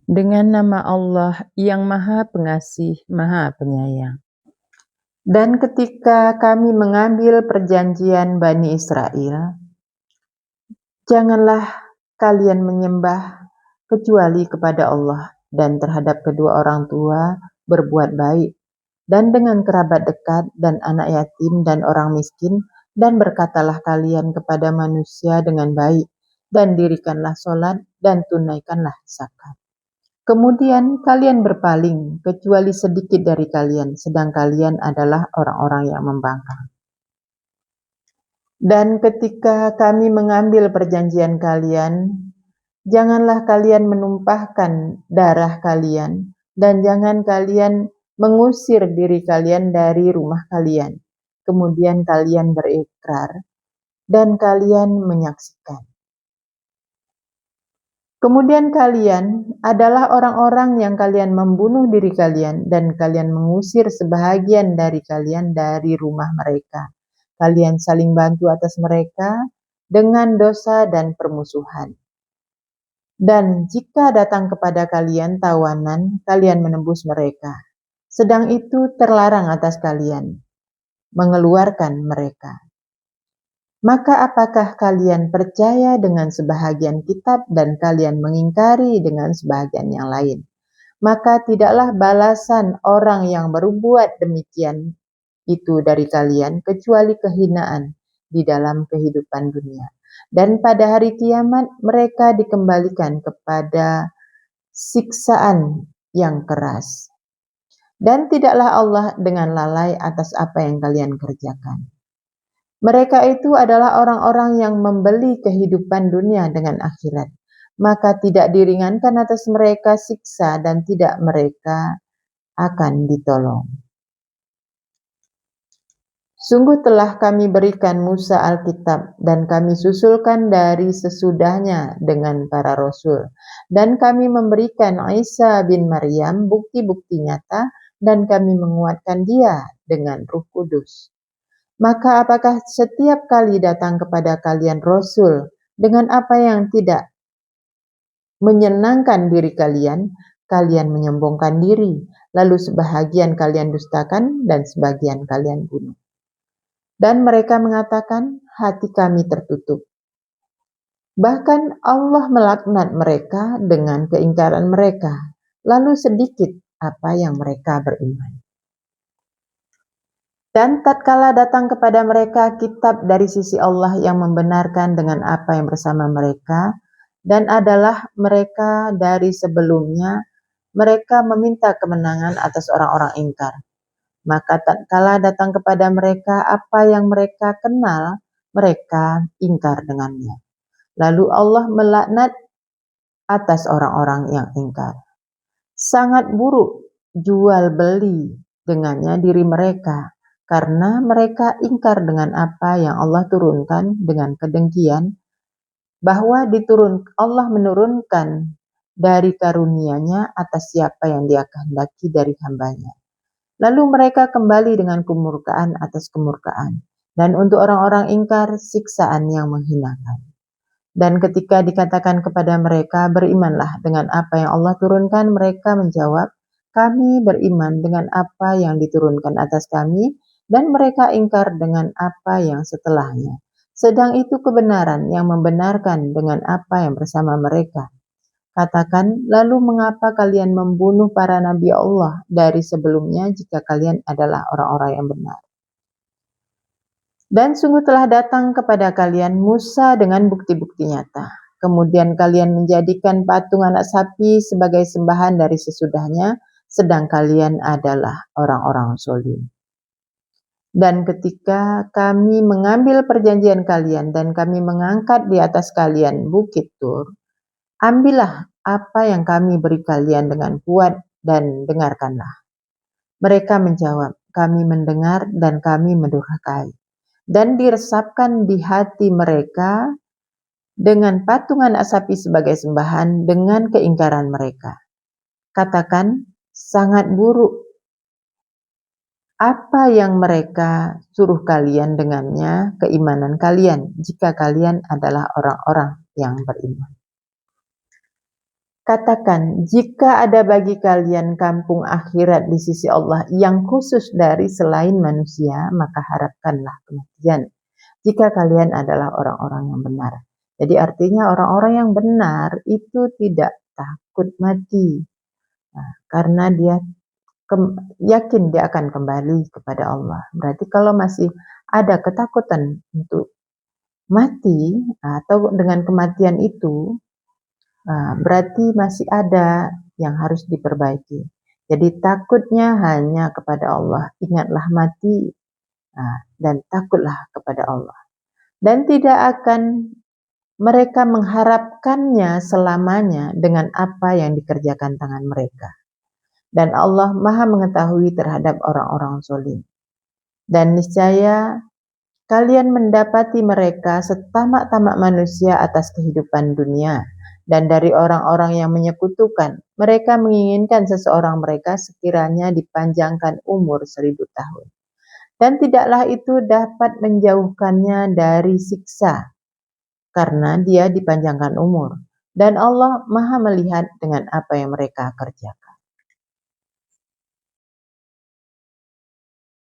Dengan nama Allah yang Maha Pengasih, Maha Penyayang. Dan ketika kami mengambil perjanjian Bani Israel, janganlah kalian menyembah kecuali kepada Allah dan terhadap kedua orang tua berbuat baik, dan dengan kerabat dekat dan anak yatim dan orang miskin, dan berkatalah kalian kepada manusia dengan baik, dan dirikanlah sholat dan tunaikanlah zakat. Kemudian kalian berpaling, kecuali sedikit dari kalian, sedang kalian adalah orang-orang yang membangkang. Dan ketika kami mengambil perjanjian kalian, janganlah kalian menumpahkan darah kalian, dan jangan kalian mengusir diri kalian dari rumah kalian. Kemudian kalian berikrar, dan kalian menyaksikan. Kemudian kalian adalah orang-orang yang kalian membunuh diri kalian dan kalian mengusir sebahagian dari kalian dari rumah mereka. Kalian saling bantu atas mereka dengan dosa dan permusuhan. Dan jika datang kepada kalian tawanan, kalian menembus mereka. Sedang itu terlarang atas kalian mengeluarkan mereka. Maka apakah kalian percaya dengan sebahagian kitab dan kalian mengingkari dengan sebahagian yang lain? Maka tidaklah balasan orang yang berbuat demikian itu dari kalian kecuali kehinaan di dalam kehidupan dunia. Dan pada hari kiamat mereka dikembalikan kepada siksaan yang keras. Dan tidaklah Allah dengan lalai atas apa yang kalian kerjakan. Mereka itu adalah orang-orang yang membeli kehidupan dunia dengan akhirat. Maka tidak diringankan atas mereka siksa dan tidak mereka akan ditolong. Sungguh telah kami berikan Musa Alkitab dan kami susulkan dari sesudahnya dengan para rasul. Dan kami memberikan Isa bin Maryam bukti-bukti nyata dan kami menguatkan dia dengan Ruh Kudus. Maka apakah setiap kali datang kepada kalian Rasul dengan apa yang tidak menyenangkan diri kalian, kalian menyombongkan diri, lalu sebahagian kalian dustakan dan sebagian kalian bunuh. Dan mereka mengatakan, hati kami tertutup. Bahkan Allah melaknat mereka dengan keingkaran mereka, lalu sedikit apa yang mereka beriman. Dan tatkala datang kepada mereka kitab dari sisi Allah yang membenarkan dengan apa yang bersama mereka, dan adalah mereka dari sebelumnya, mereka meminta kemenangan atas orang-orang ingkar. Maka tatkala datang kepada mereka apa yang mereka kenal, mereka ingkar dengannya. Lalu Allah melaknat atas orang-orang yang ingkar. Sangat buruk jual beli dengannya diri mereka, karena mereka ingkar dengan apa yang Allah turunkan dengan kedengkian, bahwa Allah menurunkan dari karunia-Nya atas siapa yang Dia kehendaki dari hamba-Nya. Lalu mereka kembali dengan kemurkaan atas kemurkaan, dan untuk orang-orang ingkar siksaan yang menghinakan. Dan ketika dikatakan kepada mereka, berimanlah dengan apa yang Allah turunkan, mereka menjawab, kami beriman dengan apa yang diturunkan atas kami, dan mereka ingkar dengan apa yang setelahnya. Sedang itu kebenaran yang membenarkan dengan apa yang bersama mereka. Katakan, lalu mengapa kalian membunuh para nabi Allah dari sebelumnya jika kalian adalah orang-orang yang benar? Dan sungguh telah datang kepada kalian Musa dengan bukti-bukti nyata. Kemudian kalian menjadikan patung anak sapi sebagai sembahan dari sesudahnya, sedang kalian adalah orang-orang zalim. Dan ketika kami mengambil perjanjian kalian dan kami mengangkat di atas kalian bukit Tur, ambillah apa yang kami beri kalian dengan kuat dan dengarkanlah. Mereka menjawab, kami mendengar dan kami mendurhakai. Dan diresapkan di hati mereka dengan patungan asapi sebagai sembahan dengan keingkaran mereka. Katakan, sangat buruk apa yang mereka suruh kalian dengannya keimanan kalian, jika kalian adalah orang-orang yang beriman. Katakan, jika ada bagi kalian kampung akhirat di sisi Allah yang khusus dari selain manusia, maka harapkanlah kematian jika kalian adalah orang-orang yang benar. Jadi artinya orang-orang yang benar itu tidak takut mati. Nah, karena dia yakin dia akan kembali kepada Allah. Berarti kalau masih ada ketakutan untuk mati atau dengan kematian itu, berarti masih ada yang harus diperbaiki. Jadi takutnya hanya kepada Allah. Ingatlah mati dan takutlah kepada Allah. Dan tidak akan mereka mengharapkannya selamanya dengan apa yang dikerjakan tangan mereka. Dan Allah Maha mengetahui terhadap orang-orang zalim. Dan niscaya kalian mendapati mereka setamak-tamak manusia atas kehidupan dunia. Dan dari orang-orang yang menyekutukan, mereka menginginkan seseorang mereka sekiranya dipanjangkan umur 1000 tahun. Dan tidaklah itu dapat menjauhkannya dari siksa, karena dia dipanjangkan umur. Dan Allah Maha melihat dengan apa yang mereka kerjakan.